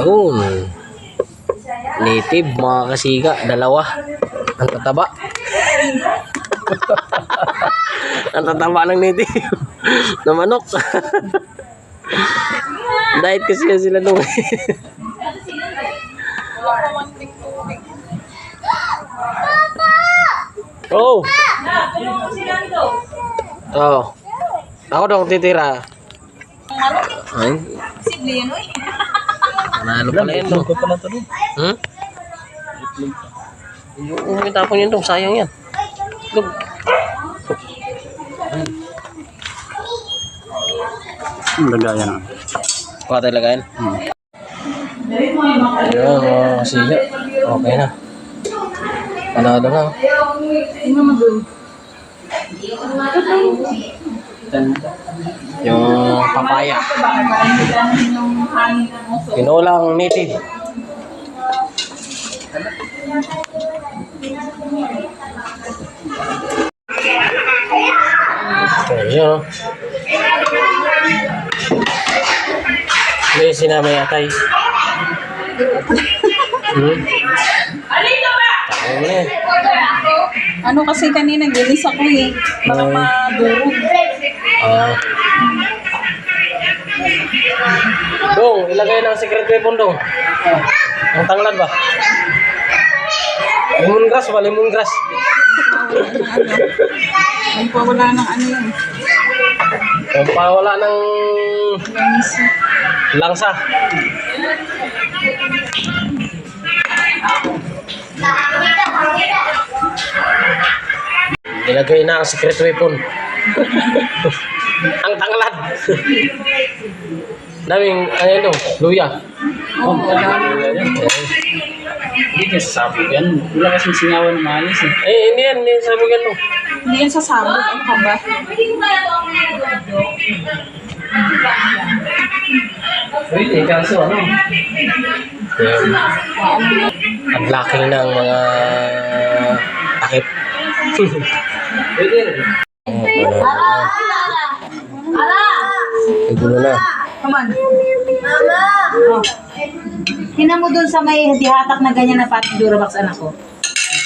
Yun. Native mga kasiga. Dalawa. Ang tataba. Ang tataba ng native. Na manok. Diet kasi sila nung. Oh. Oh. Ako dong titira. Ay. Manalo pala yun dong. Hmm? Yung itapon yun dong. Sayang yan. Dong. Lagayan. Kuha tayo lagayan. Ayun, kasi okay na. Panalo na. Yung papaya. Pinulang native. Ayun. May sinamay atay. Takong na eh. Ano kasi kanina gilis ako eh. Baka madurog. Dong, ilagay ng secret weapon dong. Ang tanglad ba? Lemongrass ba? Lemongrass. Ay pa wala ng ano yun. Kung pa wala ng langsa. Ilagay na ang secret weapon. Ang tanglad. Daming, ano yun dong? Luya. Oh, hindi kasi sabog yan. Wala kasing singawan na maayos eh. Hindi yan. Hindi sabi ganito. Hindi yan sasabog. Ano ka ba? Pwede, kaso ano? Unlocking ng mga takip. Pwede rin. Igulo na. Come on. Mama! Oh. Tingnan mo dun sa may dihatak na ganyan na pati Durabox anak ko.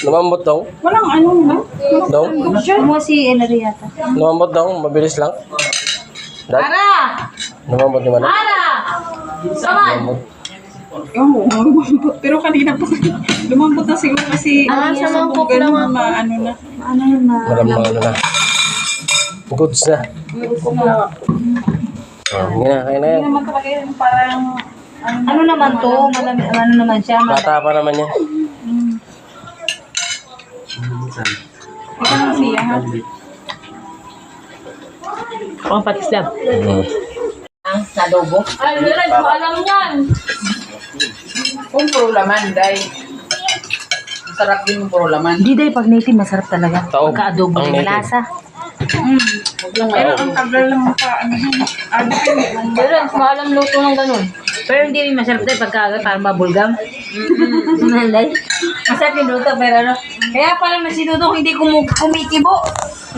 Lumambot daw. Walang ano na. Daw? Mo si Ellery yata. Lumambot daw. Mabilis lang. Dad? Ara! Lumambot naman. Ara! Come on! Lumambot. Pero kanina pa lumambot na siguro kasi sa mangkok ganun lang ako. ano na. Ano yun na? Maramang ano na. Goods na. Hindi na. Kaya na yan. Hindi naman talaga yun parang Ano naman to? Ano naman siya? Bata pa naman yan. ito na siya ha. Ang patislam. Mm. Sa adobo. Ay, Direk, alam yan. Kung puro laman, day. Masarap din yung puro laman. Hindi dahil pag native masarap talaga. Taob. Pagka-adobo Ang may native. lasa. Pero ang tagal lang pa ano yun. Direk, maalam luto ng ganun. Pero hindi rin masarap dahil pagka parang mabulgam. Malay. Masarap yung luto pero ano. Kaya pala na sinudong hindi kumikibo.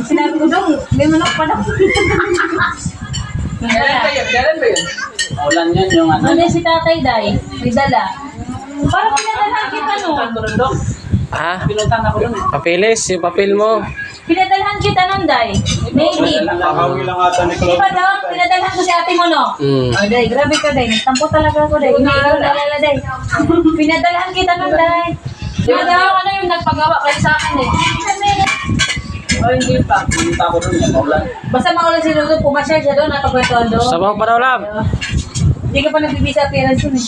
Sinabi ko dong, may manok pa daw. Kailan ba yun? Ulan yan yung ano. Ano si Tatay Day? May dala. Parang pinadalhan kita no. Ha? Pinuntan ako dun eh. Papilis. Yung papel mo. Pinadalhan kita nun, Day. Maybe. Nakawin lang ata ni Di ba daw? Pinadalhan ko si ate mo, no? Mm. Oh, Day, grabe ka, Day. Nagtampo talaga ako, Day. Hindi ko nalala, Day. Pinadalhan kita nun, Day. Di ba daw, ano yung nagpagawa kayo sa akin, eh? Ay, hindi pa. Pinunta ako dun yan. Ulan. Basta maulan si Lulu, pumasyal siya doon, napagkwentuhan doon. Sabaw pa daw lang. Hindi ka pa nagbibisa appearance yun, eh.